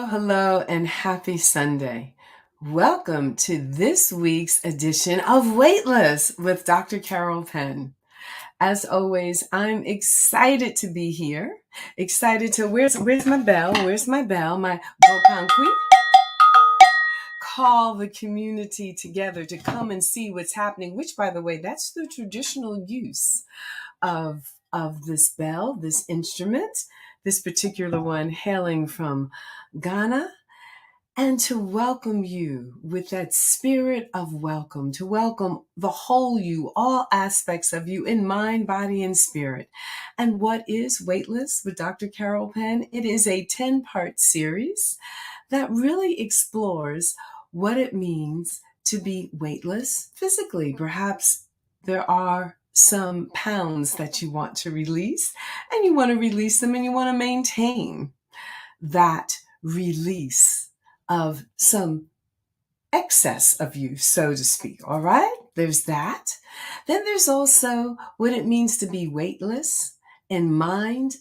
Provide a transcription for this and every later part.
Hello, and happy Sunday. Welcome to this week's edition of Weightless with Dr. Carol Penn. As always, I'm excited to be here. Excited to, where's my bell? Where's my bell? My Bokanqui. Call the community together to come and see what's happening, which, by the way, that's the traditional use of this bell, this instrument, this particular one hailing from Ghana, and to welcome you with that spirit of welcome, to welcome the whole you, all aspects of you in mind, body, and spirit. And what is Weightless with Dr. Carol Penn? It is a 10-part series that really explores what it means to be weightless physically. Perhaps there are some pounds that you want to release, and you want to release them, and you want to maintain that release of some excess of you, so to speak. All right, there's that. Then there's also what it means to be weightless in mind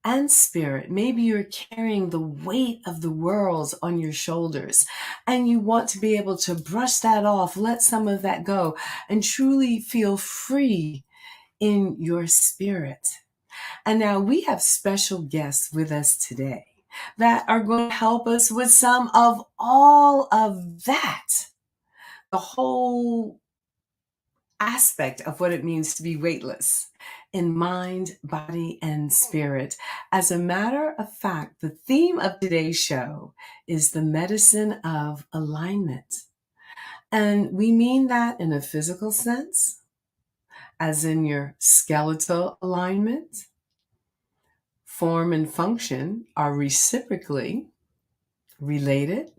and spirit. Maybe you're carrying the weight of the world on your shoulders and you want to be able to brush that off, let some of that go, and truly feel free in your spirit. And now we have special guests with us today that are going to help us with some of all of that, the whole aspect of what it means to be weightless in mind, body, and spirit. As a matter of fact, the theme of today's show is the medicine of alignment. And we mean that in a physical sense, as in your skeletal alignment. Form and function are reciprocally related.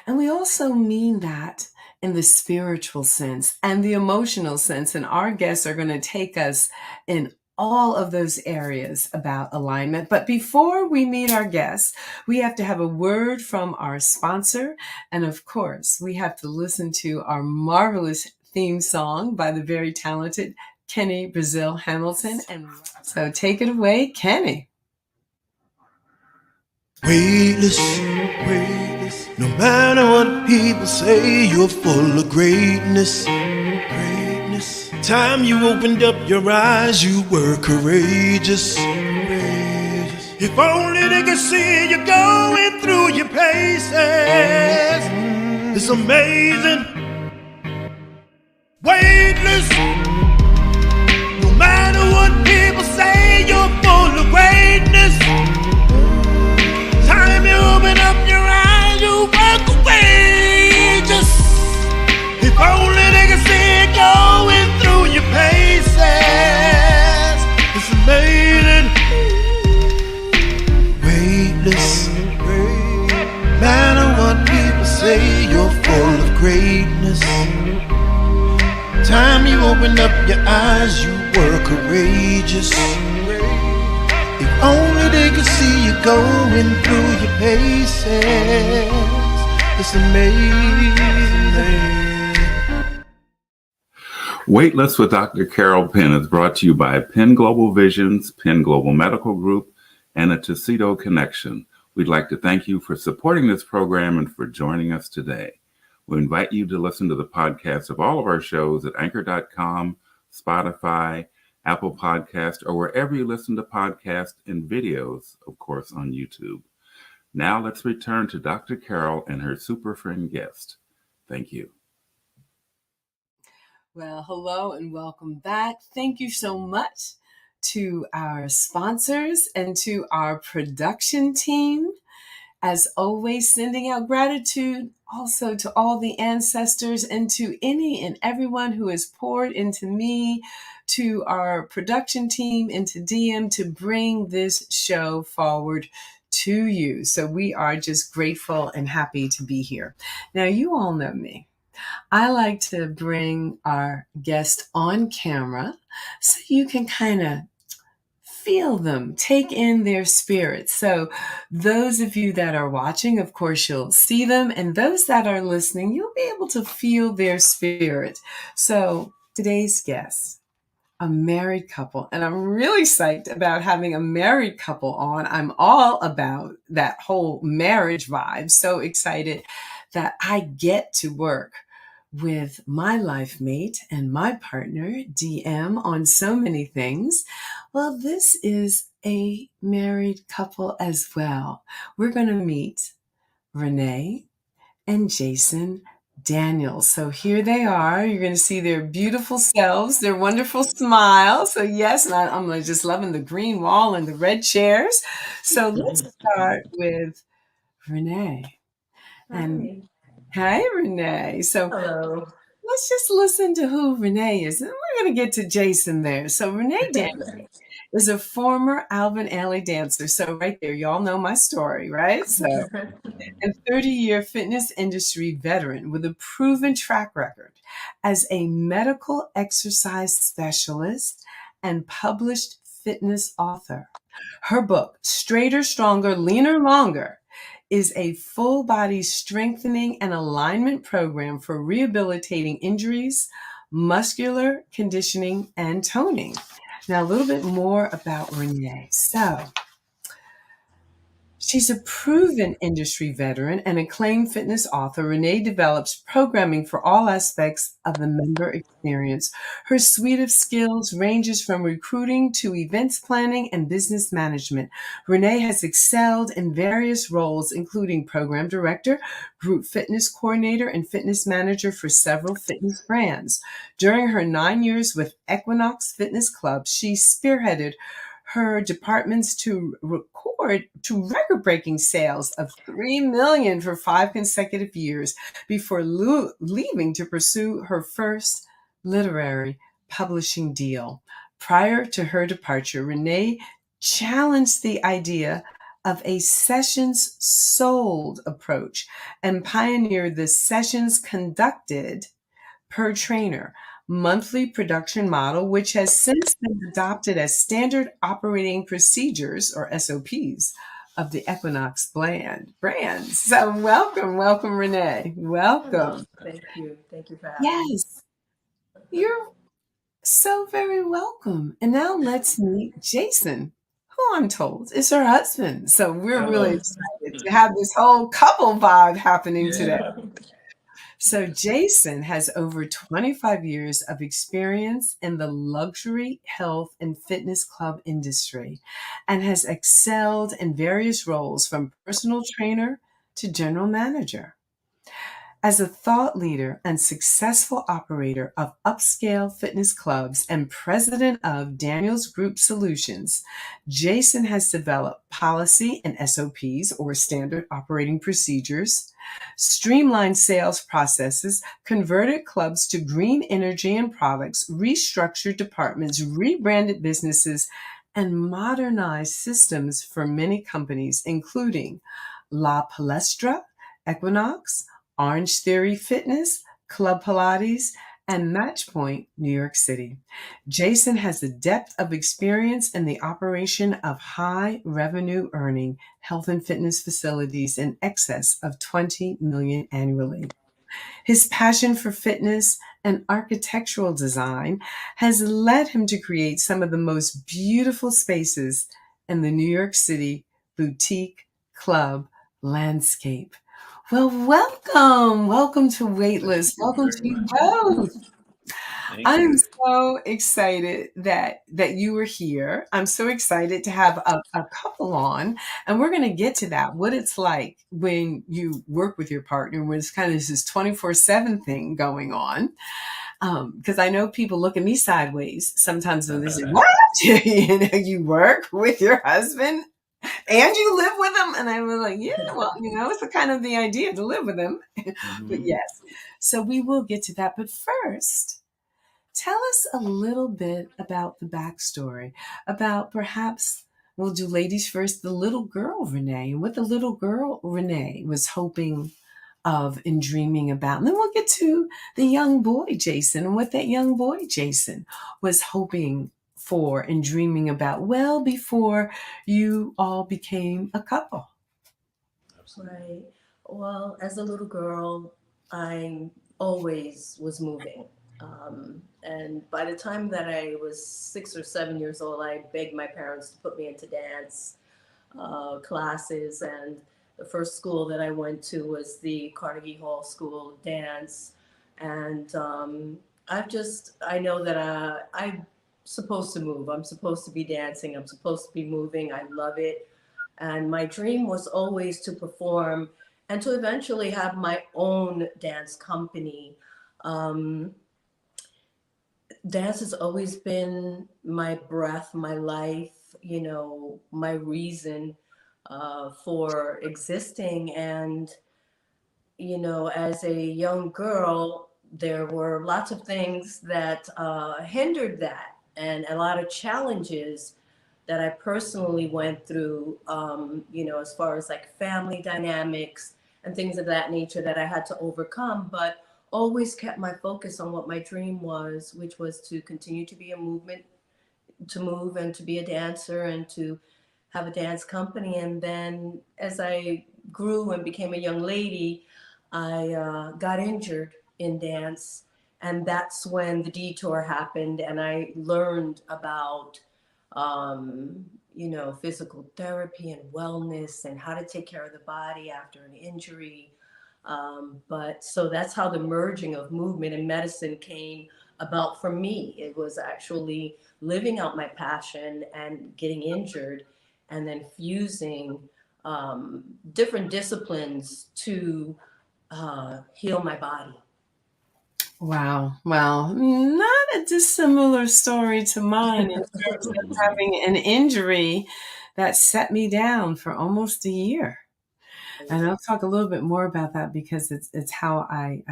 And we also mean that in the spiritual sense and the emotional sense. And our guests are going to take us in all of those areas about alignment. But before we meet our guests, we have to have a word from our sponsor. And of course, we have to listen to our marvelous theme song by the very talented Kenny Brazil Hamilton. And so take it away, Kenny. Weightless, weightless. No matter what people say, you're full of greatness, greatness. Time you opened up your eyes, you were courageous, courageous. If only they could see you going through your paces. It's amazing. Weightless. No matter what people say, you're full of greatness. Time you open up your eyes, you walk away. Just if only they could see it going through your paces. It's amazing. Weightless. Matter what people say, you're full of greatness. Time you open up your eyes, you were courageous. If only they could see you going through your paces. It's amazing. Weightless with Dr. Carol Penn is brought to you by Penn Global Visions, Penn Global Medical Group, and a Tuxedo Connection. We'd like to thank you for supporting this program and for joining us today. We invite you to listen to the podcast of all of our shows at anchor.com, Spotify, Apple Podcast, or wherever you listen to podcasts and videos, of course, on YouTube. Now let's return to Dr. Carol and her super friend guest. Thank you. Well, hello and welcome back. Thank you so much to our sponsors and to our production team. As always, sending out gratitude also to all the ancestors and to any and everyone who has poured into me, to our production team, and to DM to bring this show forward to you. So we are just grateful and happy to be here. Now, you all know me. I like to bring our guest on camera so you can kind of feel them, take in their spirit. So those of you that are watching, of course, you'll see them. And those that are listening, you'll be able to feel their spirit. So today's guest a married couple. And I'm really psyched about having a married couple on. I'm all about that whole marriage vibe. So excited that I get to work with my life mate and my partner, DM, on so many things. Well, this is a married couple as well. We're going to meet Renee and Jason Daniels. So here they are. You're going to see their beautiful selves, their wonderful smile. So yes, and I'm just loving the green wall and the red chairs. So let's start with Renee. And Hi. hi, Renee. So Hello. let's just listen to who Renee is. And we're going to get to Jason there. So Renee Daniels is a former Alvin Ailey dancer. So right there, y'all know my story, right? So and 30-year fitness industry veteran with a proven track record as a medical exercise specialist and published fitness author. Her book, Straighter, Stronger, Leaner, Longer, is a full body strengthening and alignment program for rehabilitating injuries, muscular conditioning, and toning. Now, a little bit more about Renee. So, she's a proven industry veteran and acclaimed fitness author. Renee develops programming for all aspects of the member experience. Her suite of skills ranges from recruiting to events planning and business management. Renee has excelled in various roles, including program director, group fitness coordinator, and fitness manager for several fitness brands. During her 9 years with Equinox Fitness Club, she spearheaded her departments to record-breaking sales of 3 million for 5 consecutive years before leaving to pursue her first literary publishing deal. Prior to her departure, Renee challenged the idea of a sessions sold approach and pioneered the sessions conducted per trainer monthly production model, which has since been adopted as standard operating procedures or SOPs of the Equinox brands. So welcome, Renee. Welcome. Thank you. Thank you for having me. Yes, you're so very welcome. And now let's meet Jason, who I'm told is her husband. So we're really excited to have this whole couple vibe happening today. So Jason has over 25 years of experience in the luxury health and fitness club industry and has excelled in various roles from personal trainer to general manager. As a thought leader and successful operator of upscale fitness clubs and president of Daniels Group Solutions, Jason has developed policy and SOPs or standard operating procedures, streamlined sales processes, converted clubs to green energy and products, restructured departments, rebranded businesses, and modernized systems for many companies, including La Palestra, Equinox, Orange Theory Fitness, Club Pilates, and Matchpoint, New York City. Jason has a depth of experience in the operation of high revenue earning health and fitness facilities in excess of 20 million annually. His passion for fitness and architectural design has led him to create some of the most beautiful spaces in the New York City boutique club landscape. Well, welcome. Welcome to Weightless. Welcome to you both. I'm so excited that you were here. I'm so excited to have a couple on, and we're going to get to that. What it's like when you work with your partner, when it's kind of this 24/7 thing going on. Because I know people look at me sideways sometimes when they say, "What? You work with your husband?" And you live with them? And I was like, yeah, well, it's the kind of the idea to live with them. But yes, so we will get to that. But first, tell us a little bit about the backstory, about perhaps, we'll do ladies first, the little girl Renee, and what the little girl Renee was hoping of and dreaming about. And then we'll get to the young boy Jason and what that young boy Jason was hoping for and dreaming about well before you all became a couple. Right. Well, as a little girl, I always was moving. And by the time that I was 6 or 7 years old, I begged my parents to put me into dance classes. And the first school that I went to was the Carnegie Hall School of Dance. And I know that I'm supposed to move. I'm supposed to be dancing. I'm supposed to be moving. I love it. And my dream was always to perform and to eventually have my own dance company. Um, Dance has always been my breath, my life, my reason for existing. And, as a young girl, there were lots of things that hindered that, and a lot of challenges that I personally went through, as far as like family dynamics and things of that nature that I had to overcome, but always kept my focus on what my dream was, which was to continue to be a movement, to move and to be a dancer and to have a dance company. And then as I grew and became a young lady, I got injured in dance. And that's when the detour happened, and I learned about physical therapy and wellness and how to take care of the body after an injury. But so that's how the merging of movement and medicine came about for me. It was actually living out my passion and getting injured, and then fusing different disciplines to heal my body. Wow. Well, not a dissimilar story to mine in terms of having an injury that set me down for almost a year. And I'll talk a little bit more about that because it's how I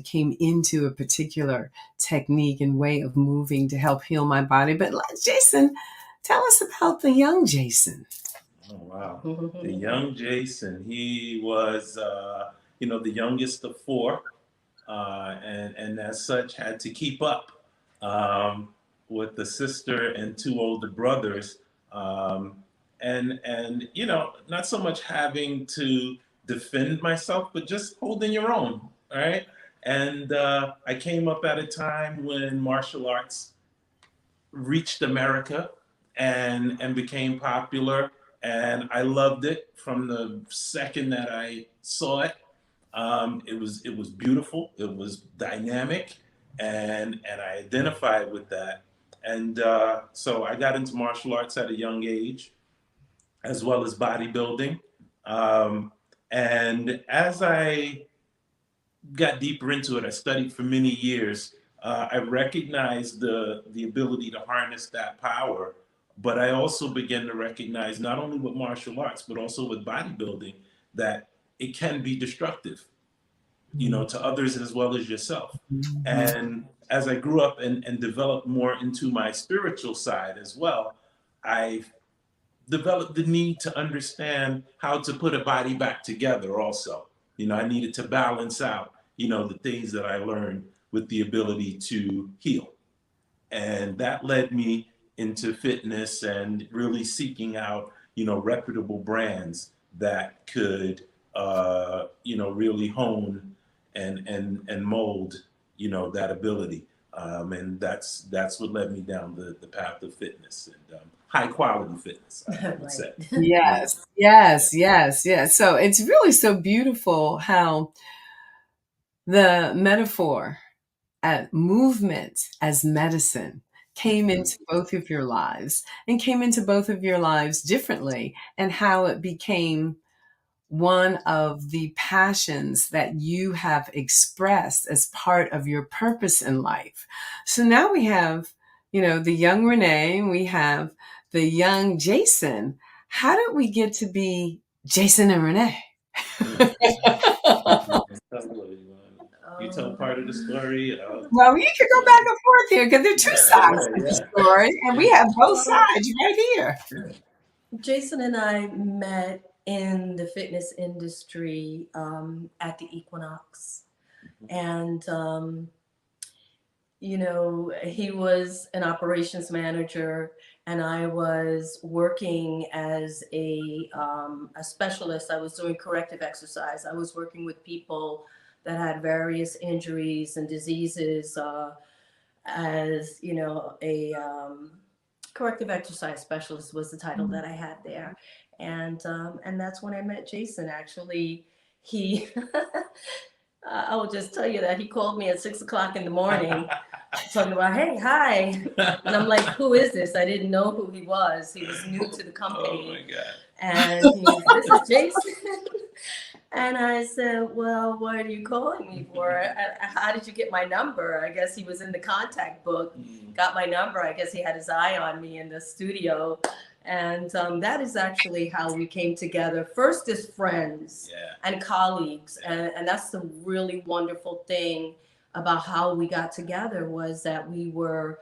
came into a particular technique and way of moving to help heal my body. But Jason, tell us about the young Jason. Oh, wow. The young Jason, he was, the youngest of four, and as such had to keep up um, with the sister and two older brothers. And not so much having to defend myself, but just holding your own, right? And I came up at a time when martial arts reached America and became popular, and I loved it from the second that I saw it. It was beautiful. It was dynamic, and I identified with that. And so I got into martial arts at a young age, as well as bodybuilding. Um, and as I got deeper into it, I studied for many years. I recognized the ability to harness that power, but I also began to recognize not only with martial arts but also with bodybuilding that it can be destructive, to others as well as yourself. And as I grew up and developed more into my spiritual side as well, I developed the need to understand how to put a body back together also. I needed to balance out, the things that I learned with the ability to heal. And that led me into fitness and really seeking out, reputable brands that could, really hone and mold, that ability. And that's what led me down the path of fitness and high quality fitness, I would say. Yes, yes, yes, yes. So it's really so beautiful how the metaphor at movement as medicine came into both of your lives and came into both of your lives differently, and how it became one of the passions that you have expressed as part of your purpose in life. So now we have, the young Renee, we have the young Jason. How did we get to be Jason and Renee? You tell part of the story. Well, you can go back and forth here because there are two sides to the Yeah. story, and we have both sides right here. Jason and I met in the fitness industry at the Equinox. And, he was an operations manager, and I was working as a specialist. I was doing corrective exercise. I was working with people that had various injuries and diseases. as a corrective exercise specialist was the title that I had there, and that's when I met Jason. Actually, he I will just tell you that he called me at 6 o'clock in the morning, talking about, hey, hi, and I'm like, who is this? I didn't know who he was. He was new to the company. Oh my God. And this is Jason. And I said, well, what are you calling me for? How did you get my number? I guess he was in the contact book, got my number. I guess he had his eye on me in the studio. And that is actually how we came together. First as friends and colleagues. And that's the really wonderful thing about how we got together, was that we were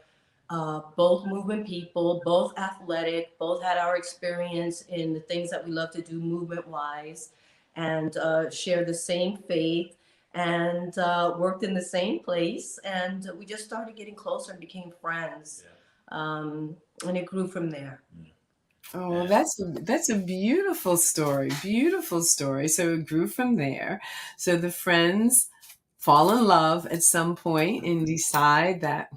both movement people, both athletic, both had our experience in the things that we love to do movement wise, and share the same faith, and worked in the same place. And we just started getting closer and became friends. And it grew from there. Oh, that's a beautiful story. Beautiful story. So it grew from there. So the friends fall in love at some point and decide that,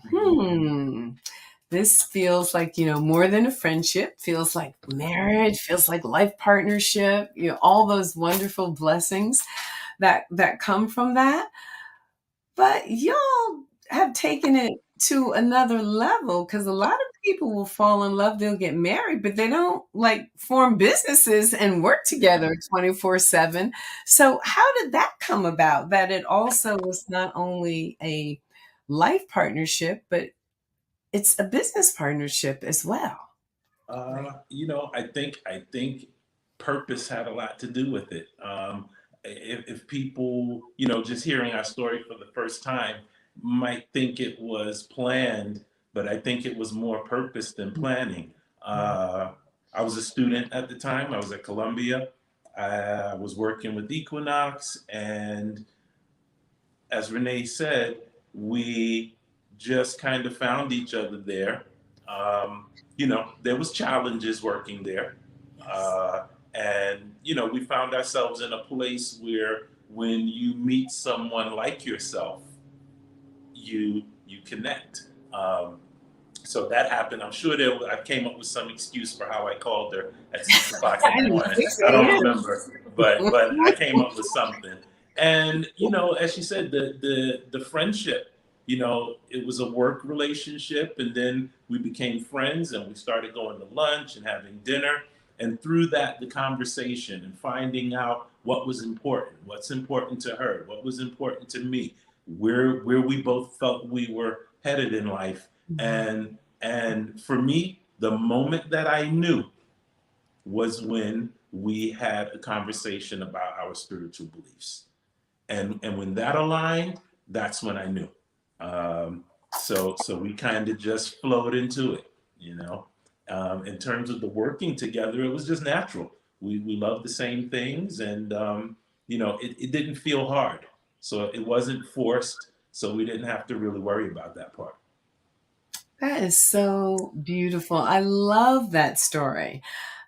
this feels like, more than a friendship, feels like marriage, feels like life partnership, all those wonderful blessings that come from that. But y'all have taken it to another level, because a lot of people will fall in love, they'll get married, but they don't like form businesses and work together 24/7. So how did that come about? That it also was not only a life partnership, but it's a business partnership as well. I think purpose had a lot to do with it. If people, just hearing our story for the first time, might think it was planned, but I think it was more purpose than planning. Uh, I was a student at the time. I was at Columbia. I was working with Equinox, and as Renee said, we just kind of found each other there. There was challenges working there, uh, and we found ourselves in a place where when you meet someone like yourself, you connect. So that happened. I'm sure I came up with some excuse for how I called her at 6 o'clock in I the didn't morning. think I so, don't yeah. remember, but I came up with something. And as she said, the friendship, it was a work relationship, and then we became friends, and we started going to lunch and having dinner. And through that, the conversation and finding out what was important, what's important to her, what was important to me, where we both felt we were headed in life. And for me, the moment that I knew was when we had a conversation about our spiritual beliefs. And when that aligned, that's when I knew. So we kind of just flowed into it, you know. In terms of the working together, it was just natural. We love the same things, and it didn't feel hard. So it wasn't forced. So we didn't have to really worry about that part. That is so beautiful. I love that story.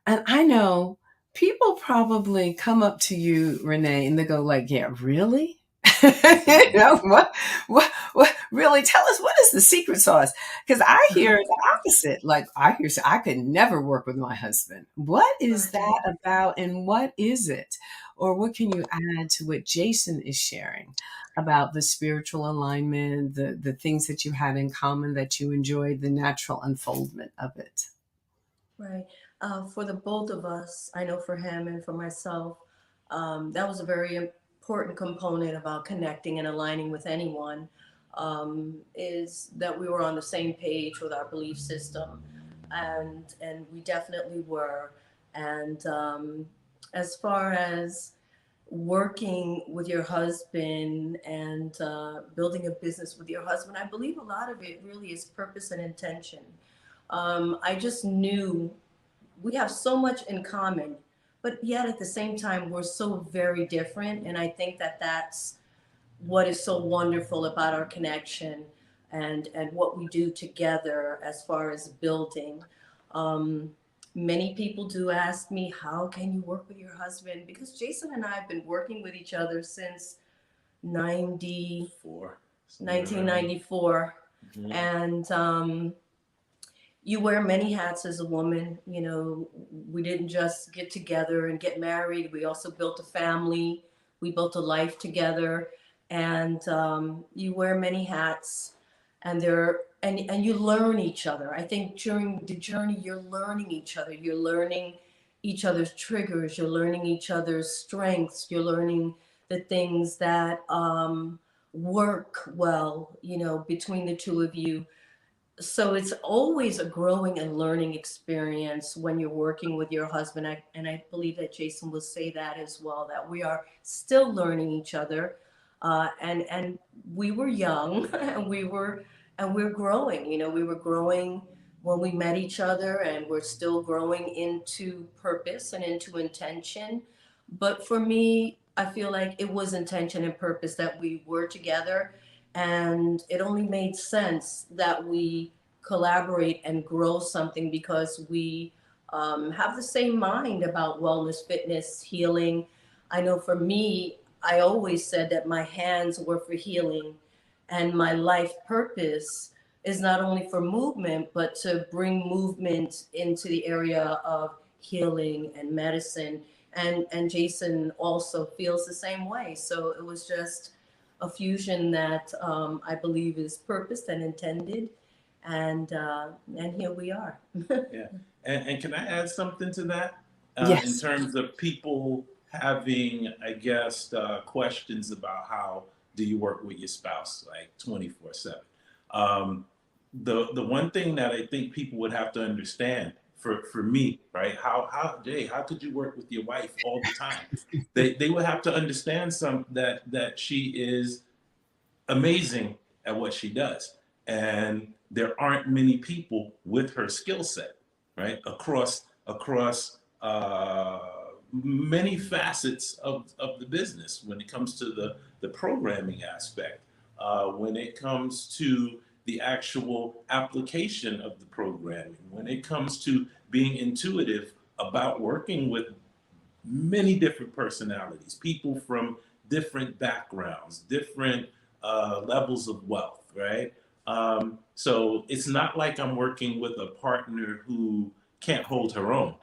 And I know people probably come up to you, Renee, and they go like, yeah, really? What, really? Tell us, what is the secret sauce? Because I hear the opposite. Like I hear, I could never work with my husband. What is that about? And what is it? Or what can you add to what Jason is sharing about the spiritual alignment, the things that you had in common that you enjoyed, the natural unfoldment of it? Right. For the both of us, I know for him and for myself, that was a very important component about connecting and aligning with anyone, is that we were on the same page with our belief system, and we definitely were. And as far as working with your husband and building a business with your husband, I believe a lot of it really is purpose and intention. I just knew we have so much in common, but yet at the same time, we're so very different. And I think that that's what is so wonderful about our connection, and what we do together as far as building. Um, Many people do ask me, how can you work with your husband? Because Jason and I have been working with each other since 90, For 1994. And you wear many hats as a woman. You know, we didn't just get together and get married. We also built a family. We built a life together, and you wear many hats, and and you learn each other. I think during the journey, you're learning each other. You're learning each other's triggers. You're learning each other's strengths. You're learning the things that work well, you know, between the two of you. So it's always a growing and learning experience when you're working with your husband. And I believe that Jason will say that as well, that we are still learning each other. And we were young and we're growing. You know, we were growing when we met each other, and we're still growing into purpose and into intention. But for me, I feel like it was intention and purpose that we were together, and it only made sense that we collaborate and grow something because we have the same mind about wellness, fitness, healing. I know for me, I always said that my hands were for healing, and my life purpose is not only for movement, but to bring movement into the area of healing and medicine. And Jason also feels the same way. So it was just a fusion that I believe is purposed and intended, and here we are. Yeah. And can I add something to that? In Yes. terms of people having, I guess, questions about how do you work with your spouse like 24/7. The one thing that I think people would have to understand for me, right? How could you work with your wife all the time? They would have to understand that she is amazing at what she does. And there aren't many people with her skill set, right? Across many facets of the business when it comes to the programming aspect, when it comes to the actual application of the programming, when it comes to being intuitive about working with many different personalities, people from different backgrounds, different levels of wealth, right? So it's not like I'm working with a partner who can't hold her own.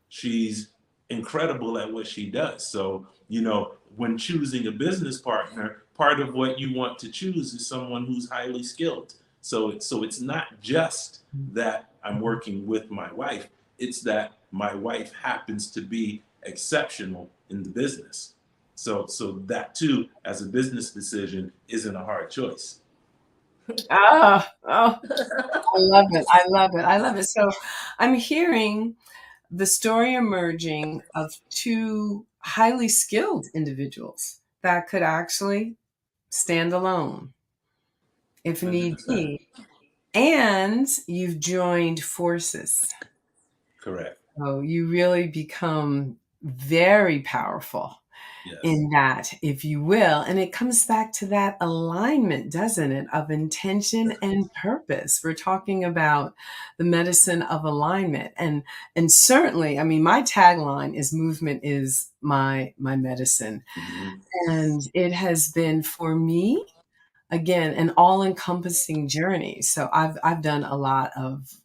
She's incredible at what she does. So, you know, when choosing a business partner, part of what you want to choose is someone who's highly skilled. So it's not just that I'm working with my wife, it's that my wife happens to be exceptional in the business. So that too, as a business decision, isn't a hard choice. Oh, I love it. I love it. I love it. So I'm hearing the story emerging of two highly skilled individuals that could actually stand alone if need 100%. be. And you've joined forces. Correct. So you really become very powerful Yes. in that, if you will. And it comes back to that alignment, doesn't it, of intention and purpose. We're talking about the medicine of alignment. And certainly, I mean, my tagline is movement is my medicine. Hmm. And it has been for me, again, an all-encompassing journey. So I've done a lot of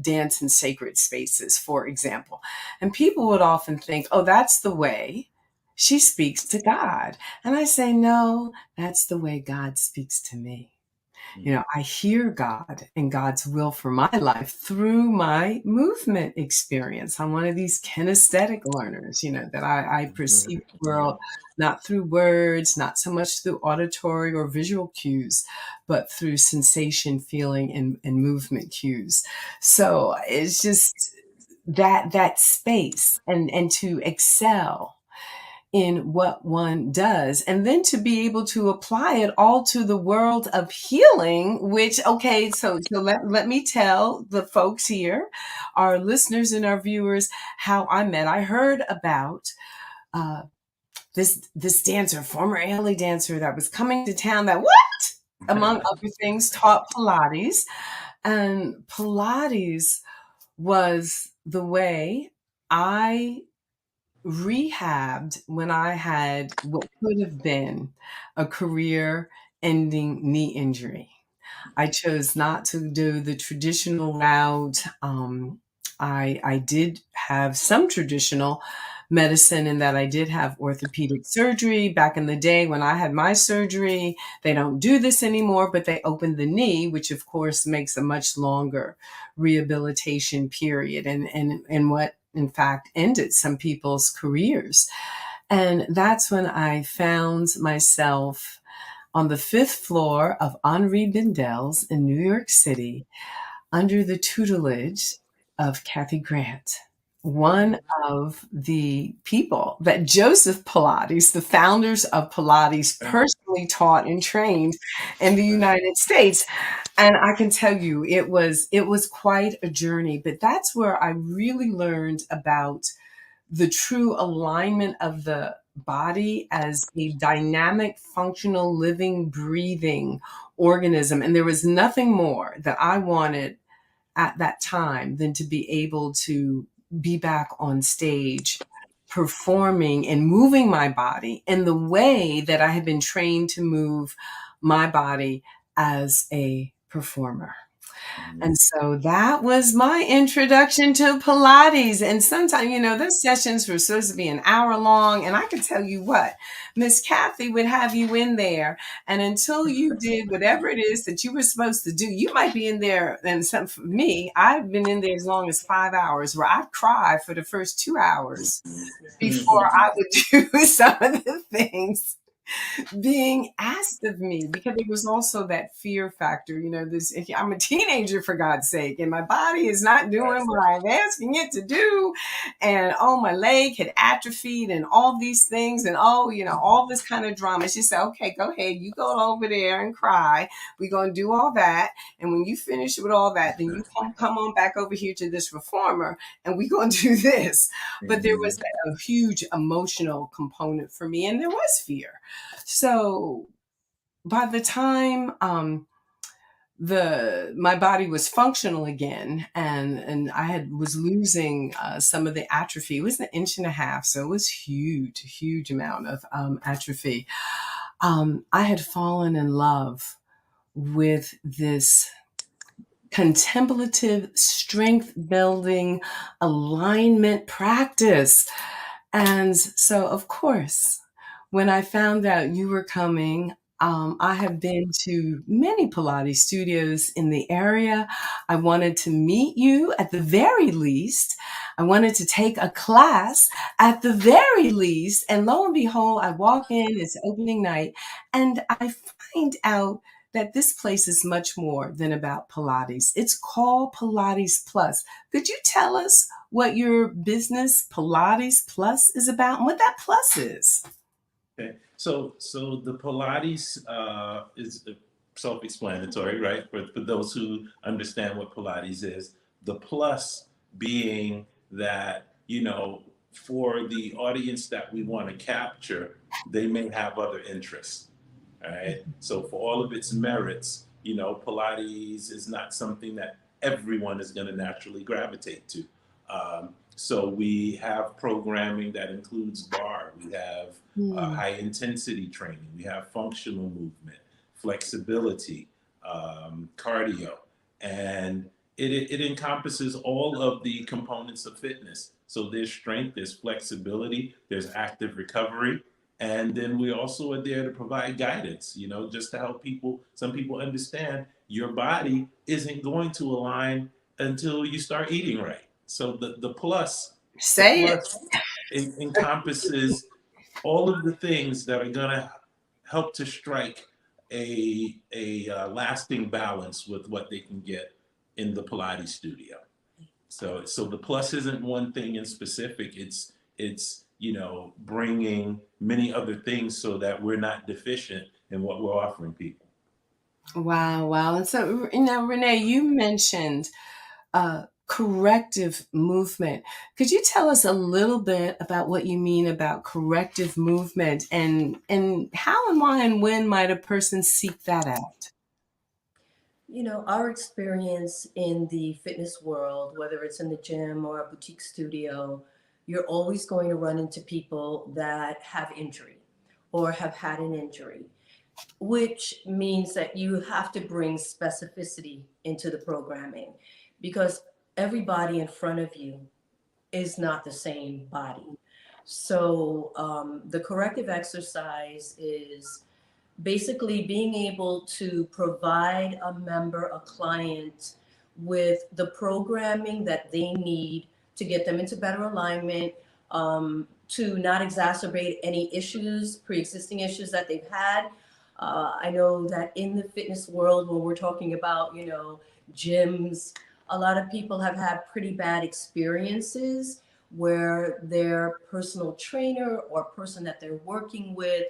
dance in sacred spaces, for example, and people would often think, "Oh, that's the way she speaks to God," and I say, "No, that's the way God speaks to me." You know, I hear God and God's will for my life through my movement experience. I'm one of these kinesthetic learners, you know, that I perceive the world not through words, not so much through auditory or visual cues, but through sensation, feeling, and movement cues. So it's just that space and to excel in what one does, and then to be able to apply it all to the world of healing, which, okay, so let me tell the folks here, our listeners and our viewers, how I met. I heard about uh, this dancer, former alley dancer, that was coming to town, that what, among other things, taught Pilates. And Pilates was the way I rehabbed when I had what could have been a career ending knee injury. I chose not to do the traditional route. I did have some traditional medicine in that I did have orthopedic surgery back in the day when I had my surgery. They don't do this anymore, but they opened the knee, which of course makes a much longer rehabilitation period, and what in fact ended some people's careers. And that's when I found myself on the fifth floor of Henri Bendel's in New York City under the tutelage of Kathy Grant, one of the people that Joseph Pilates, the founders of Pilates, personally taught and trained in the United States. And I can tell you, it was quite a journey, but that's where I really learned about the true alignment of the body as a dynamic, functional, living, breathing organism. And there was nothing more that I wanted at that time than to be able to be back on stage performing and moving my body in the way that I had been trained to move my body as a performer. And so that was my introduction to Pilates. And sometimes, those sessions were supposed to be an hour long. And I can tell you what, Miss Kathy would have you in there. And until you did whatever it is that you were supposed to do, you might be in there. And some, for me, I've been in there as long as 5 hours, where I'd cry for the first 2 hours before I would do some of the things being asked of me, because it was also that fear factor. This, I'm a teenager, for God's sake, and my body is not doing what I'm asking it to do. And oh, my leg had atrophied and all these things. And oh, all this kind of drama. She said, okay, go ahead. You go over there and cry. We're going to do all that. And when you finish with all that, then you come on back over here to this reformer and we're going to do this. But there was a huge emotional component for me, and there was fear. So by the time my body was functional again, and I was losing some of the atrophy. It was 1.5 inches, so it was huge amount of atrophy. I had fallen in love with this contemplative, strength building, alignment practice. And so, of course, when I found out you were coming, I have been to many Pilates studios in the area. I wanted to meet you at the very least. I wanted to take a class at the very least. And lo and behold, I walk in, it's opening night, and I find out that this place is much more than about Pilates. It's called Pilates Plus. Could you tell us what your business, Pilates Plus, is about and what that plus is? Okay, so the Pilates is self-explanatory, right? For those who understand what Pilates is, the plus being that for the audience that we want to capture, they may have other interests. All right. So for all of its merits, Pilates is not something that everyone is going to naturally gravitate to. So we have programming that includes bar. We have high intensity training. We have functional movement, flexibility, cardio, and it encompasses all of the components of fitness. So there's strength, there's flexibility, there's active recovery. And then we also are there to provide guidance, just to help some people understand your body isn't going to align until you start eating right. So the plus encompasses all of the things that are going to help to strike a lasting balance with what they can get in the Pilates studio. So the plus isn't one thing in specific. It's bringing many other things so that we're not deficient in what we're offering people. Wow. And so, Renee, you mentioned corrective movement. Could you tell us a little bit about what you mean about corrective movement, and how and why and when might a person seek that out? Our experience in the fitness world, whether it's in the gym or a boutique studio, you're always going to run into people that have injury or have had an injury. which means that you have to bring specificity into the programming, because everybody in front of you is not the same body. So the corrective exercise is basically being able to provide a member, a client, with the programming that they need to get them into better alignment, to not exacerbate any issues, pre-existing issues that they've had. I know that in the fitness world, when we're talking about, gyms, a lot of people have had pretty bad experiences where their personal trainer or person that they're working with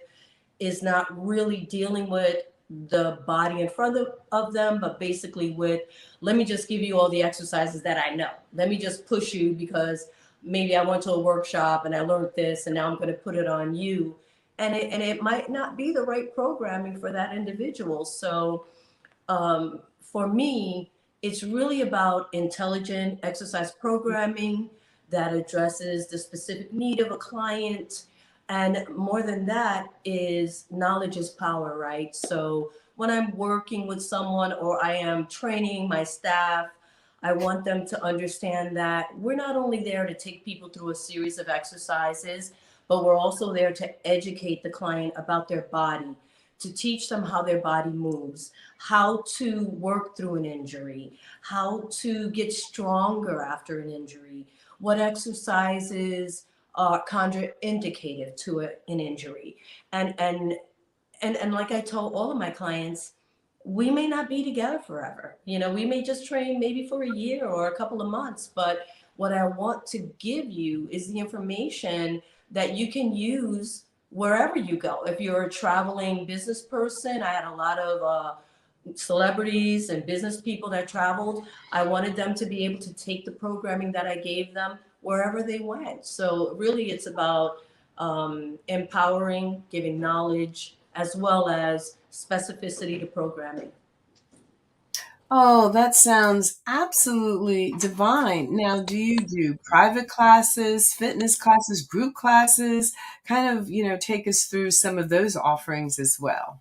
is not really dealing with the body in front of them, but basically with, let me just give you all the exercises that I know. Let me just push you because maybe I went to a workshop and I learned this and now I'm going to put it on you. And it might not be the right programming for that individual. So for me, it's really about intelligent exercise programming that addresses the specific need of a client. And more than that is knowledge is power, right? So when I'm working with someone or I am training my staff, I want them to understand that we're not only there to take people through a series of exercises, but we're also there to educate the client about their body, to teach them how their body moves, how to work through an injury, how to get stronger after an injury, what exercises are contraindicated to an injury. And like I told all of my clients, we may not be together forever. We may just train maybe for a year or a couple of months, but what I want to give you is the information that you can use wherever you go. If you're a traveling business person, I had a lot of celebrities and business people that traveled. I wanted them to be able to take the programming that I gave them wherever they went. So really it's about empowering, giving knowledge, as well as specificity to programming. Oh, that sounds absolutely divine. Now, do you do private classes, fitness classes, group classes? Kind of, take us through some of those offerings as well.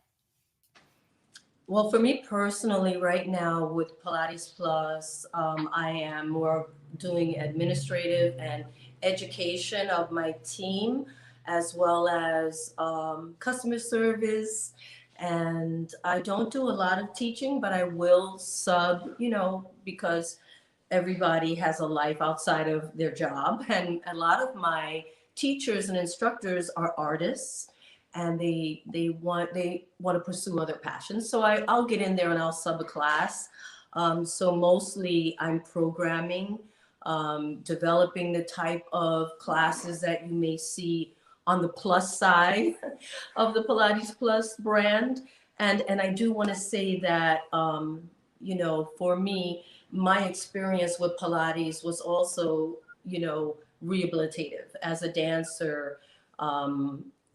Well, for me personally, right now with Pilates Plus, I am more doing administrative and education of my team, as well as customer service. And I don't do a lot of teaching, but I will sub, because everybody has a life outside of their job. And a lot of my teachers and instructors are artists, and they want to pursue other passions. So I'll get in there and I'll sub a class. So mostly I'm programming, developing the type of classes that you may see on the plus side of the Pilates Plus brand. And I do want to say that for me, my experience with Pilates was also, rehabilitative. As a dancer,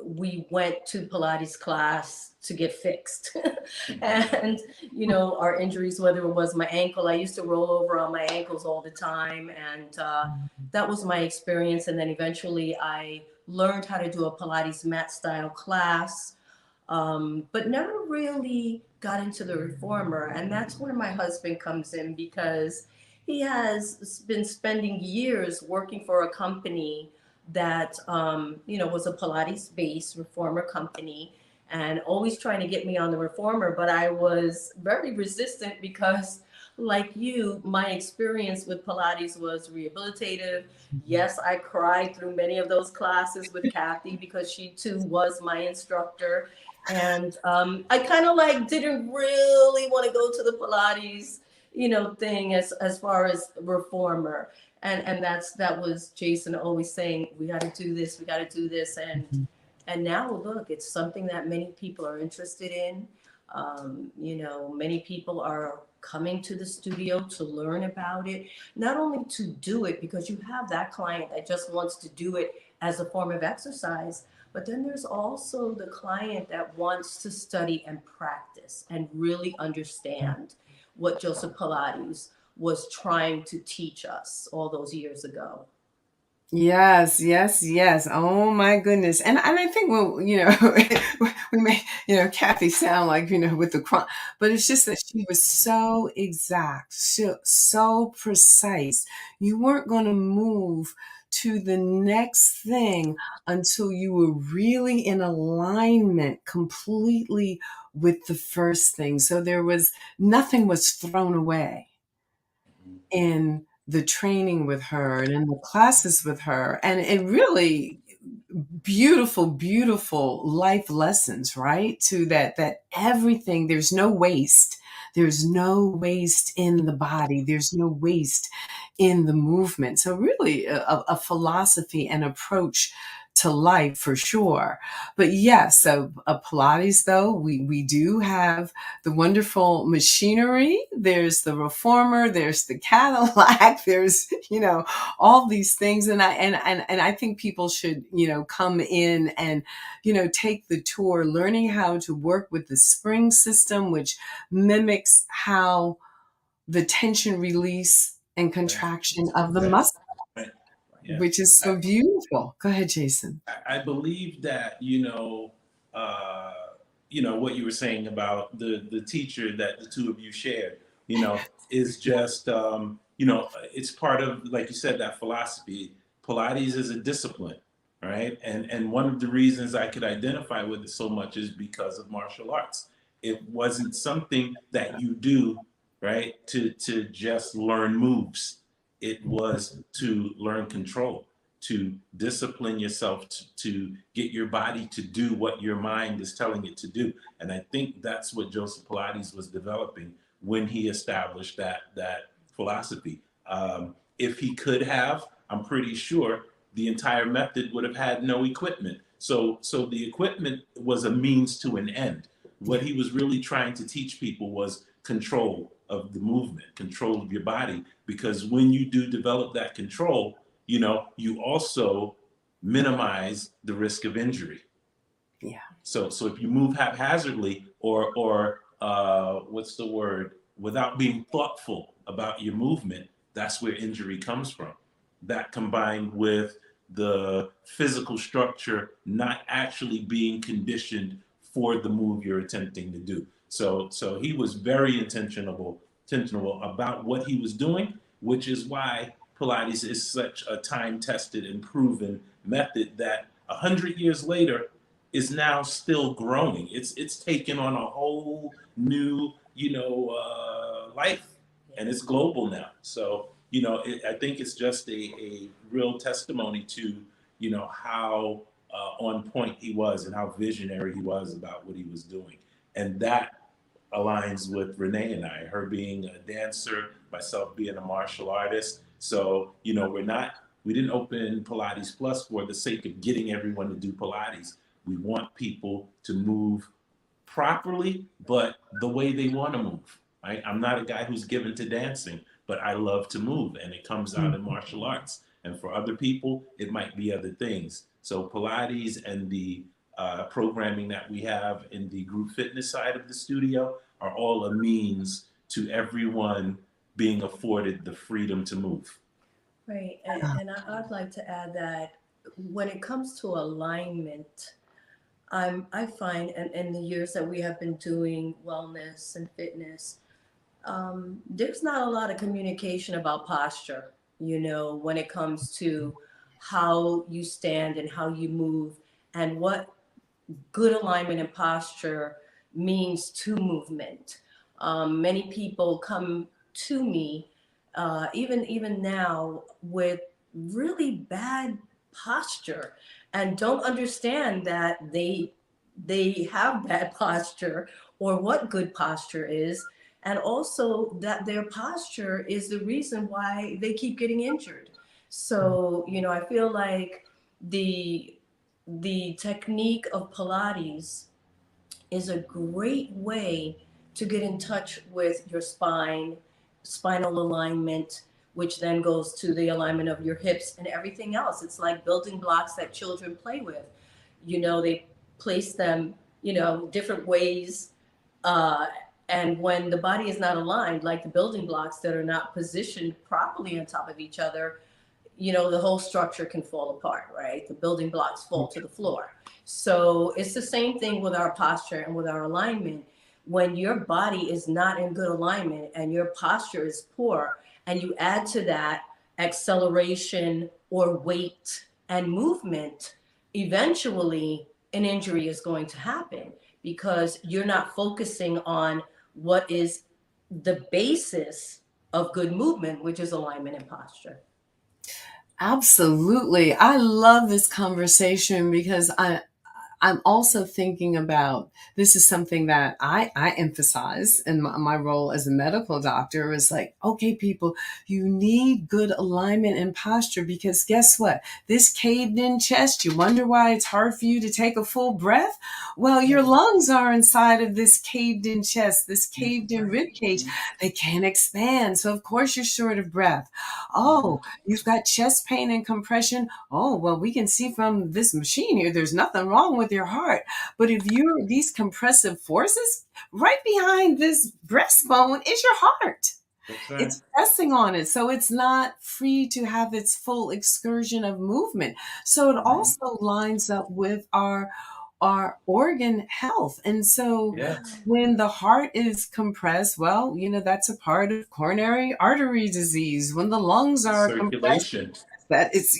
we went to Pilates class to get fixed. And, our injuries, whether it was my ankle, I used to roll over on my ankles all the time. And that was my experience. And then eventually I learned how to do a Pilates mat style class, but never really got into the reformer. And that's where my husband comes in, because he has been spending years working for a company that, was a Pilates based reformer company, and always trying to get me on the reformer. But I was very resistant because, like you, my experience with Pilates was rehabilitative. Yes, I cried through many of those classes with Kathy because she too was my instructor. And I kind of like didn't really want to go to the Pilates, thing as far as reformer. And that was Jason always saying, we got to do this, we got to do this. And now look, it's something that many people are interested in. Many people are coming to the studio to learn about it, not only to do it because you have that client that just wants to do it as a form of exercise, but then there's also the client that wants to study and practice and really understand what Joseph Pilates was trying to teach us all those years ago. Yes, yes, yes. Oh my goodness. And I think, well, we may, Kathy sound like, with the crime, but it's just that she was so exact, so precise. You weren't going to move to the next thing until you were really in alignment completely with the first thing. So nothing was thrown away in the training with her and in the classes with her, and it really beautiful, beautiful life lessons, right? To that everything, there's no waste in the body, there's no waste in the movement. So really a philosophy and approach to life for sure. But yes, so Pilates, though, we do have the wonderful machinery. There's the reformer, there's the Cadillac, there's, all these things. And I think people should, come in and, take the tour, learning how to work with the spring system, which mimics how the tension release and Right. contraction of the Right. muscle, Right. Yeah. which is so beautiful. Go ahead, Jason. I believe that what you were saying about the teacher that the two of you shared, is just it's part of, like you said, that philosophy. Pilates is a discipline, right? And one of the reasons I could identify with it so much is because of martial arts. It wasn't something that you do, right, to just learn moves. It was to learn control, to discipline yourself, to get your body to do what your mind is telling it to do. And I think that's what Joseph Pilates was developing when he established that philosophy. If he could have, I'm pretty sure the entire method would have had no equipment. So the equipment was a means to an end. What Yeah. he was really trying to teach people was control of the movement, control of your body. Because when you do develop that control, you also minimize the risk of injury. Yeah. So if you move haphazardly, or what's the word, without being thoughtful about your movement, that's where injury comes from. That combined with the physical structure not actually being conditioned for the move you're attempting to do. So he was very intentional about what he was doing, which is why Pilates is such a time-tested and proven method that 100 years later is now still growing. It's taken on a whole new, life, and it's global now. So I think it's just a real testimony to how on point he was and how visionary he was about what he was doing, and that aligns with Renee and I. Her being a dancer, myself being a martial artist. So we didn't open Pilates Plus for the sake of getting everyone to do Pilates. We want people to move properly, but the way they want to move. Right? I'm not a guy who's given to dancing, but I love to move, and it comes out in martial arts. And for other people, it might be other things. So Pilates and the programming that we have in the group fitness side of the studio are all a means to everyone being afforded the freedom to move. Right. And I'd like to add that when it comes to alignment, I find in the years that we have been doing wellness and fitness, there's not a lot of communication about posture, when it comes to how you stand and how you move and what good alignment and posture means to movement. Many people come to me, even now, with really bad posture and don't understand that they have bad posture or what good posture is, and also that their posture is the reason why they keep getting injured. So I feel like the the technique of Pilates is a great way to get in touch with your spine, spinal alignment, which then goes to the alignment of your hips and everything else. It's like building blocks that children play with. They place them, different ways. Uh, and when the body is not aligned, like the building blocks that are not positioned properly on top of each other, the whole structure can fall apart, right? The building blocks fall to the floor. So it's the same thing with our posture and with our alignment. When your body is not in good alignment and your posture is poor, and you add to that acceleration or weight and movement, eventually an injury is going to happen because you're not focusing on what is the basis of good movement, which is alignment and posture. Absolutely. I love this conversation because I'm also thinking about, this is something that I emphasize in my role as a medical doctor, is like, okay, people, you need good alignment and posture, because guess what? This caved in chest, you wonder why it's hard for you to take a full breath? Well, your lungs are inside of this caved in chest, this caved in rib cage. They can't expand. So of course you're short of breath. Oh, you've got chest pain and compression. Oh, well, we can see from this machine here, there's nothing wrong with your heart. But if you're these compressive forces, right behind this breastbone is your heart. That's right. It's pressing on it. So it's not free to have its full excursion of movement. So it also lines up with our organ health. And so Yes. when the heart is compressed, well, that's a part of coronary artery disease. When the lungs are compressed, Circulation.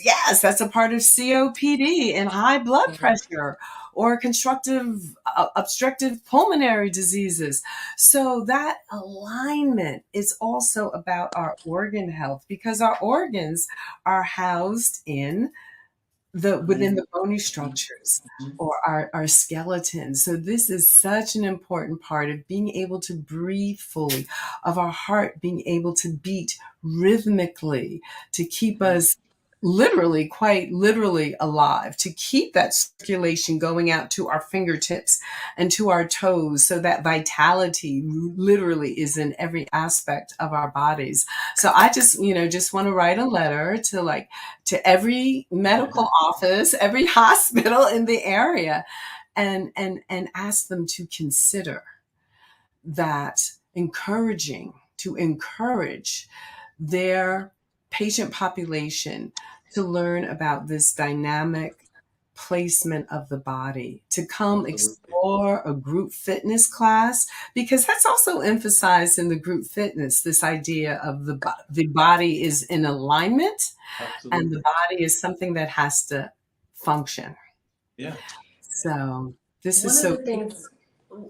yes, that's a part of COPD and high blood pressure, or obstructive pulmonary diseases. So that alignment is also about our organ health, because our organs are housed within the bony structures, or our skeleton. So this is such an important part of being able to breathe fully, of our heart being able to beat rhythmically, to keep us quite literally alive, to keep that circulation going out to our fingertips and to our toes, so that vitality literally is in every aspect of our bodies. So I just want to write a letter to every medical office, every hospital in the area, and ask them to consider that, to encourage their patient population to learn about this dynamic placement of the body, to come explore a group fitness class, because that's also emphasized in the group fitness, this idea of the body is in alignment. Absolutely. And the body is something that has to function. Yeah. So this One is of so the things,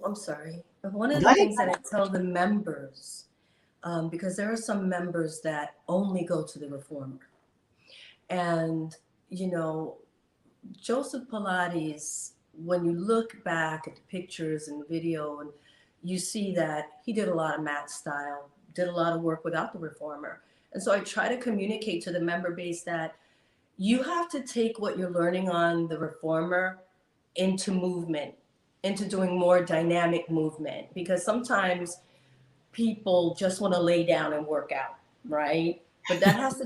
I'm sorry, one of the Right. things that I tell the members, because there are some members that only go to the reformer. And, Joseph Pilates, when you look back at the pictures and the video, and you see that he did a lot of mat style, did a lot of work without the reformer. And so I try to communicate to the member base that you have to take what you're learning on the reformer into movement, into doing more dynamic movement, because sometimes people just want to lay down and work out, right? But that has to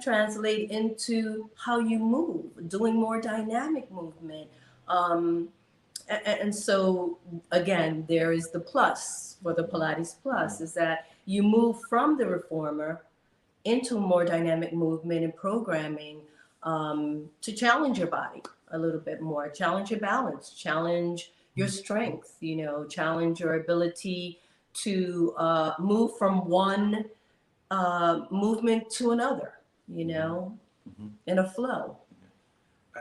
translate into how you move, doing more dynamic movement. And so again, there is the plus for the Pilates plus, is that you move from the reformer into more dynamic movement and programming, to challenge your body a little bit more, challenge your balance, challenge your strength, challenge your ability to move from one movement to another, in a flow.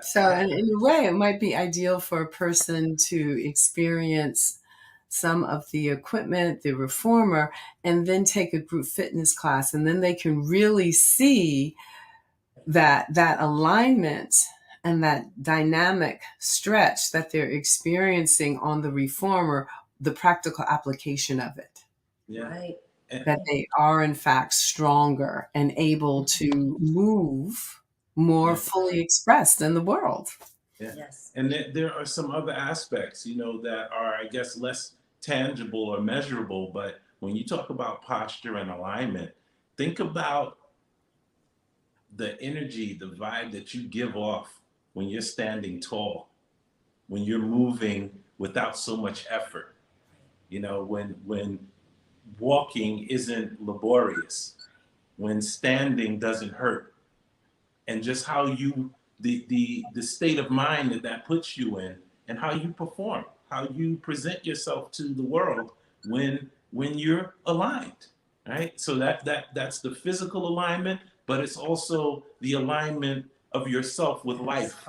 So in a way, it might be ideal for a person to experience some of the equipment, the reformer, and then take a group fitness class, and then they can really see that alignment and that dynamic stretch that they're experiencing on the reformer, the practical application of it. Yeah. Right. That they are in fact stronger and able to move more fully expressed in the world. Yeah. Yes. And there are some other aspects, that are, I guess, less tangible or measurable. But when you talk about posture and alignment, think about the energy, the vibe that you give off when you're standing tall, when you're moving without so much effort. When walking isn't laborious, when standing doesn't hurt, and just how you the state of mind that that puts you in, and how you perform, how you present yourself to the world when you're aligned, right? So that's the physical alignment, but it's also the alignment of yourself with life,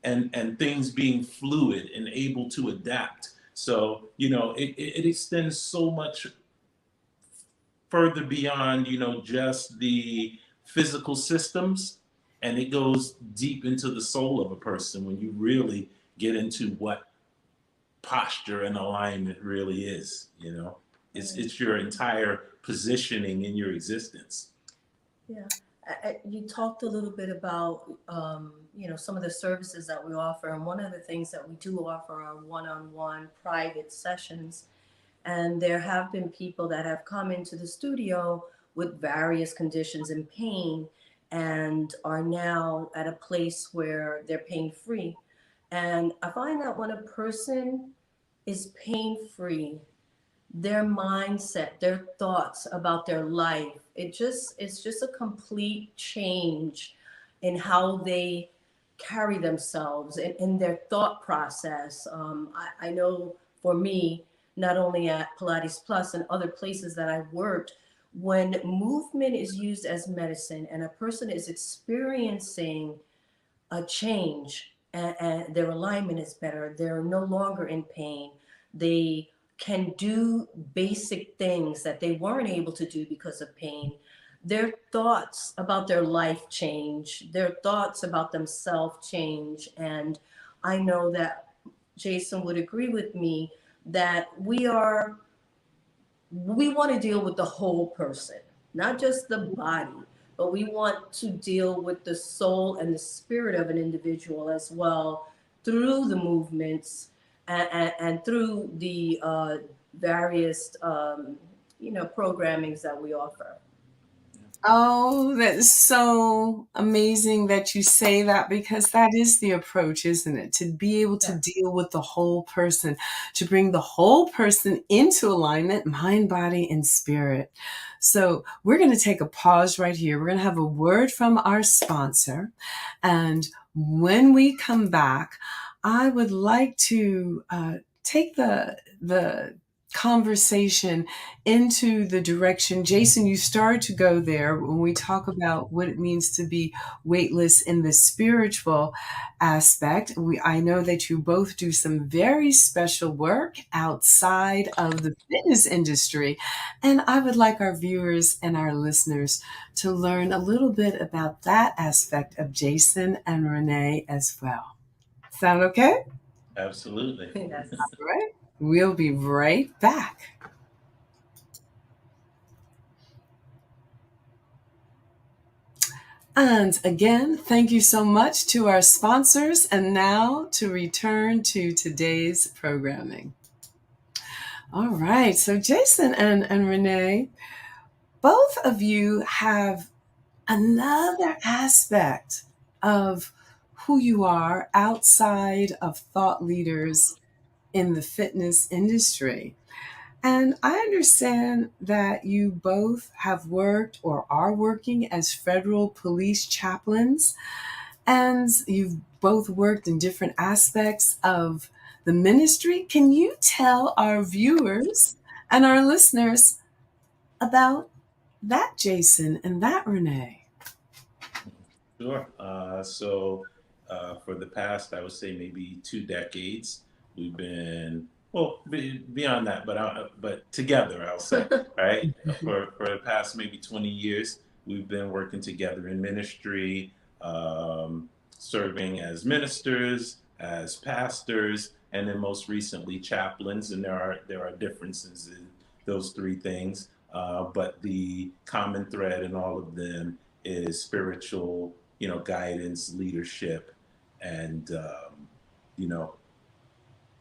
and things being fluid and able to adapt. So it extends so much further beyond just the physical systems, and it goes deep into the soul of a person when you really get into what posture and alignment really is. It's your entire positioning in your existence. Yeah. You talked a little bit about, some of the services that we offer. And one of the things that we do offer are one-on-one private sessions. And there have been people that have come into the studio with various conditions and pain, and are now at a place where they're pain free. And I find that when a person is pain free, their mindset, their thoughts about their life, it's just a complete change in how they carry themselves in their thought process. I know for me, not only at Pilates Plus and other places that I've worked, when movement is used as medicine and a person is experiencing a change, and their alignment is better, they're no longer in pain, they can do basic things that they weren't able to do because of pain, their thoughts about their life change, their thoughts about themselves change. And I know that Jason would agree with me that we want to deal with the whole person, not just the body, but we want to deal with the soul and the spirit of an individual as well, through the movements, and through the various programmings that we offer. Oh, that's so amazing that you say that, because that is the approach, isn't it? To be able to deal with the whole person, to bring the whole person into alignment, mind, body, and spirit. So we're going to take a pause right here. We're going to have a word from our sponsor. And when we come back, I would like to take the conversation into the direction, Jason, you started to go there when we talk about what it means to be weightless in the spiritual aspect. I know that you both do some very special work outside of the fitness industry, and I would like our viewers and our listeners to learn a little bit about that aspect of Jason and Renee as well. Sound okay? Absolutely. Yes. All right. We'll be right back. And again, thank you so much to our sponsors. And now to return to today's programming. All right. So Jason and Renee, both of you have another aspect of who you are outside of thought leaders in the fitness industry. And I understand that you both have worked or are working as federal police chaplains, and you've both worked in different aspects of the ministry. Can you tell our viewers and our listeners about that, Jason, and that, Renee? Sure. So for the past, I would say maybe 2 decades, we've been, well, beyond that, but together, I'll say, right? For the past maybe 20 years, we've been working together in ministry, serving as ministers, as pastors, and then most recently chaplains. And there are differences in those three things, but the common thread in all of them is spiritual, guidance, leadership, and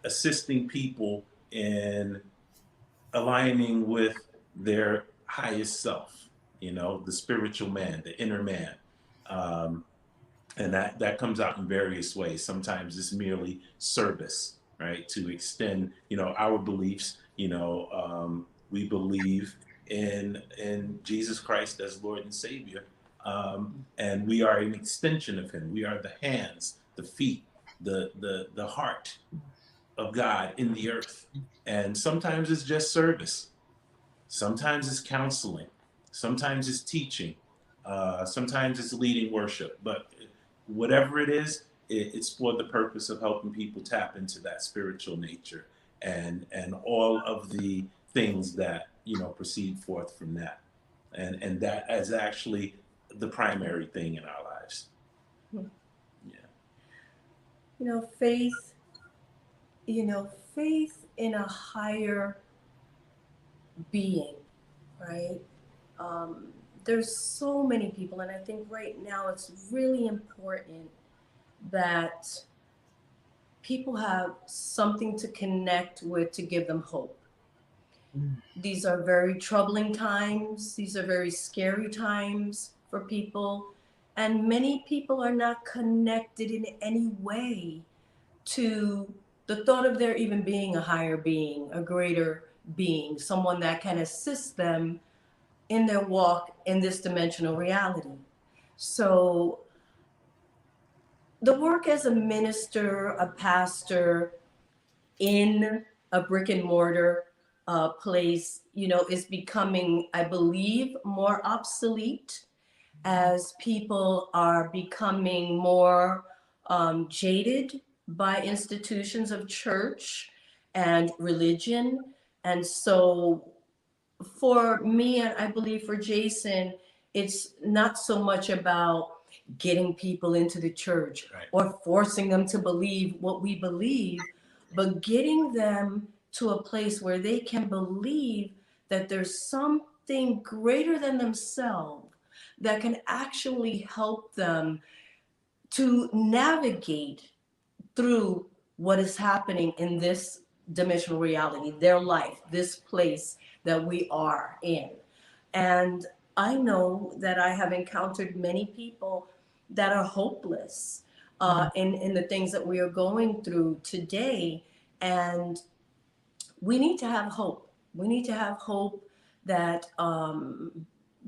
assisting people in aligning with their highest self, the spiritual man, the inner man. And that comes out in various ways. Sometimes it's merely service, right? To extend, our beliefs. We believe in Jesus Christ as Lord and Savior. And we are an extension of him. We are the hands, the feet, the heart of God in the earth. And sometimes it's just service. Sometimes it's counseling. Sometimes it's teaching. Sometimes it's leading worship. But whatever it is, it's for the purpose of helping people tap into that spiritual nature and all of the things that proceed forth from that. And that is actually the primary thing in our lives. Hmm. Yeah. Faith, faith in a higher being, right? Um, there's so many people, and I think right now it's really important that people have something to connect with to give them hope. These are very troubling times, these are very scary times for people, and many people are not connected in any way to the thought of there even being a higher being, a greater being, someone that can assist them in their walk in this dimensional reality. So, the work as a minister, a pastor in a brick and mortar place, is becoming, I believe, more obsolete as people are becoming more jaded by institutions of church and religion. And so for me, and I believe for Jason, it's not so much about getting people into the church, Right. or forcing them to believe what we believe, but getting them to a place where they can believe that there's something greater than themselves that can actually help them to navigate through what is happening in this dimensional reality, their life, this place that we are in. And I know that I have encountered many people that are hopeless in the things that we are going through today. And we need to have hope. We need to have hope that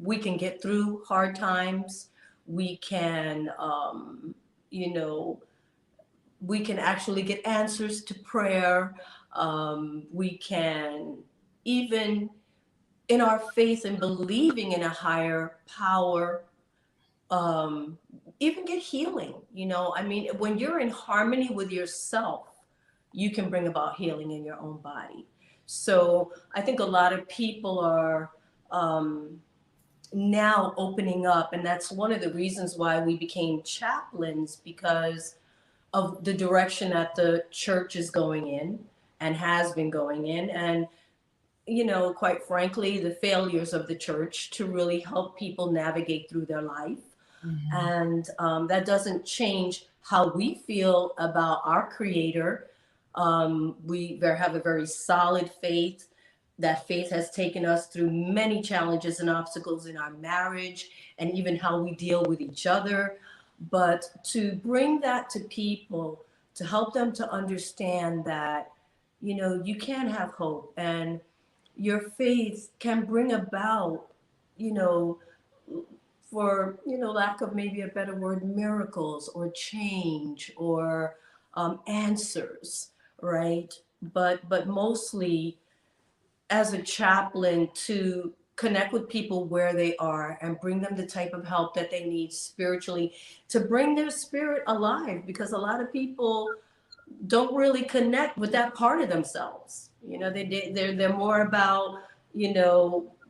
we can get through hard times. We can, you know, we can actually get answers to prayer. We can even, in our faith and believing in a higher power, um, even get healing. I mean, when you're in harmony with yourself, you can bring about healing in your own body. So I think a lot of people are now opening up, and that's one of the reasons why we became chaplains, because of the direction that the church is going in and has been going in. And quite frankly, the failures of the church to really help people navigate through their life. And that doesn't change how we feel about our Creator. We have a very solid faith. That faith has taken us through many challenges and obstacles in our marriage and even how we deal with each other. But to bring that to people, to help them to understand that, you can have hope, and your faith can bring about, you know, for lack of maybe a better word, miracles or change or answers, right? But mostly as a chaplain, to connect with people where they are and bring them the type of help that they need spiritually to bring their spirit alive, because a lot of people don't really connect with that part of themselves. They're more about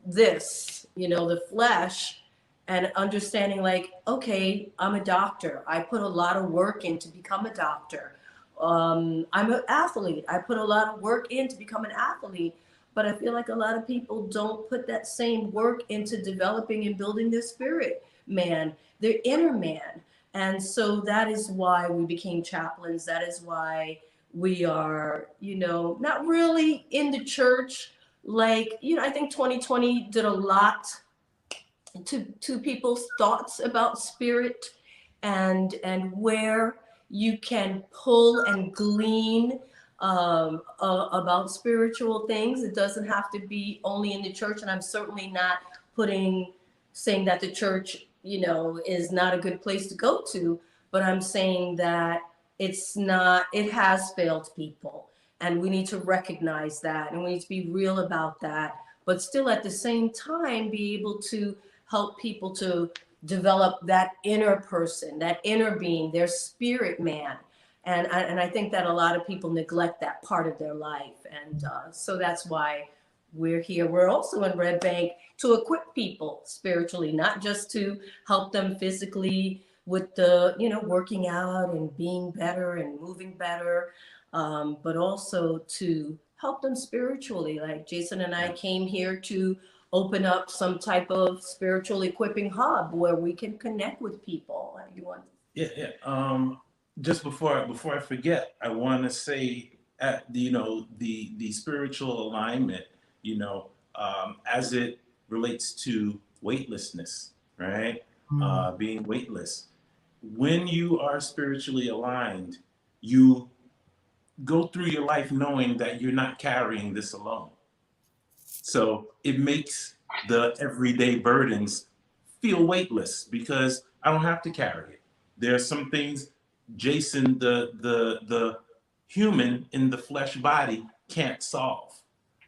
this, the flesh, and understanding like, okay, I'm a doctor. I put a lot of work in to become a doctor. I'm an athlete. I put a lot of work in to become an athlete. But I feel like a lot of people don't put that same work into developing and building their spirit man, their inner man. And so that is why we became chaplains. That is why we are, not really in the church. Like, I think 2020 did a lot to people's thoughts about spirit and where you can pull and glean about spiritual things. It doesn't have to be only in the church, and I'm certainly not saying that the church, is not a good place to go to, but I'm saying that it's not, it has failed people, and we need to recognize that, and we need to be real about that, but still at the same time be able to help people to develop that inner person, that inner being, their spirit man. And I think that a lot of people neglect that part of their life. And so that's why we're here. We're also in Red Bank to equip people spiritually, not just to help them physically with the, working out and being better and moving better, but also to help them spiritually. Like Jason and I came here to open up some type of spiritual equipping hub where we can connect with people. You want? Yeah. Just before I forget, I want to say, the spiritual alignment, as it relates to weightlessness, right? Being weightless. When you are spiritually aligned, you go through your life knowing that you're not carrying this alone. So it makes the everyday burdens feel weightless because I don't have to carry it. There are some things Jason, the human in the flesh body, can't solve.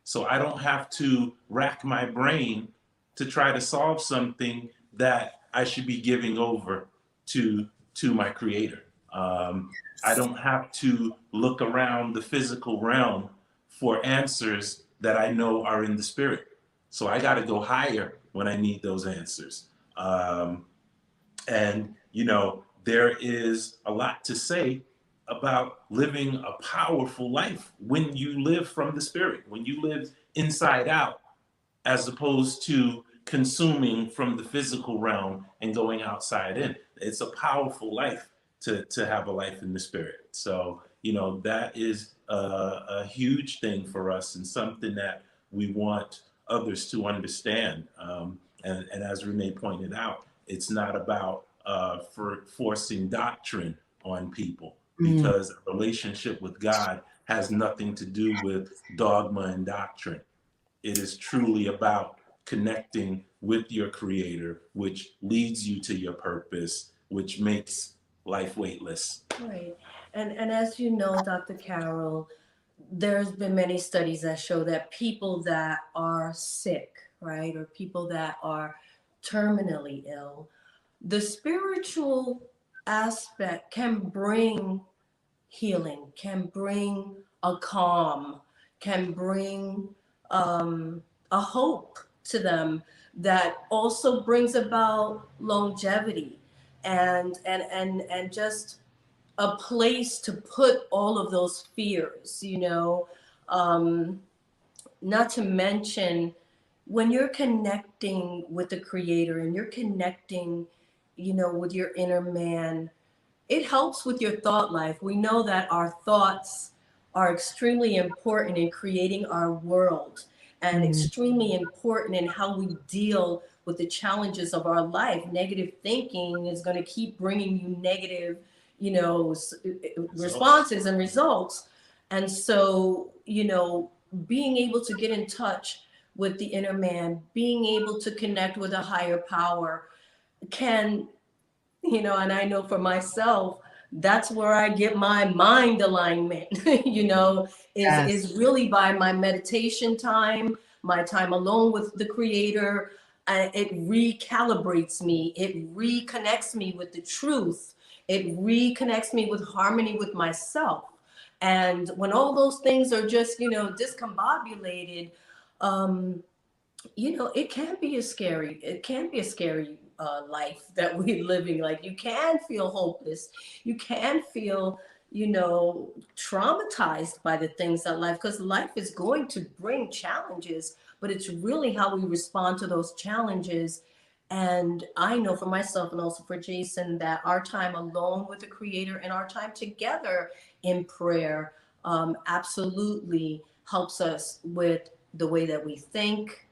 So I don't have to rack my brain to try to solve something that I should be giving over to my creator. I don't have to look around the physical realm for answers that I know are in the spirit. So I got to go higher when I need those answers. And, there is a lot to say about living a powerful life when you live from the spirit, when you live inside out, as opposed to consuming from the physical realm and going outside in. It's a powerful life to have a life in the spirit. So, that is a huge thing for us and something that we want others to understand. And as Renee pointed out, it's not about for forcing doctrine on people, because a relationship with God has nothing to do with dogma and doctrine. It is truly about connecting with your creator, which leads you to your purpose, which makes life weightless. Right. And as you know, Dr. Carol, there's been many studies that show that people that are sick, right, or people that are terminally ill, the spiritual aspect can bring healing, can bring a calm, can bring a hope to them that also brings about longevity and just a place to put all of those fears, not to mention when you're connecting with the creator and you're connecting, with your inner man, it helps with your thought life. We know that our thoughts are extremely important in creating our world and extremely important in how we deal with the challenges of our life. Negative thinking is going to keep bringing you negative, responses and results. And so, being able to get in touch with the inner man, being able to connect with a higher power can, and I know for myself, that's where I get my mind alignment, is really by my meditation time, my time alone with the creator. It recalibrates me. It reconnects me with the truth. It reconnects me with harmony with myself. And when all those things are just, discombobulated, it can be a scary life that we're living. Like, you can feel hopeless. You can feel, traumatized by the things that life, because life is going to bring challenges, but it's really how we respond to those challenges. And I know for myself and also for Jason that our time alone with the creator and our time together in prayer absolutely helps us with the way that we think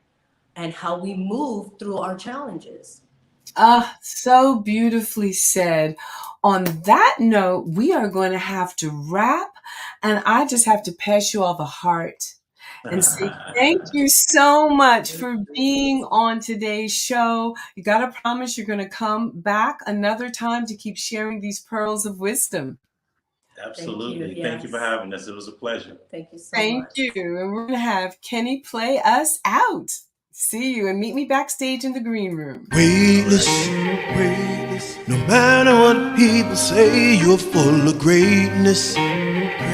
and how we move through our challenges. So beautifully said. On that note, we are going to have to wrap And I just have to pass you all the heart and say thank you so much for being on today's show. You got to promise you're going to come back another time to keep sharing these pearls of wisdom. Absolutely. Thank you for Yes. having us. It was a pleasure. Thank you so Thank much. you. And we're going to have Kenny play us out. See you and meet me backstage in the green room. Weightless, weightless. No matter what people say, you're full of greatness.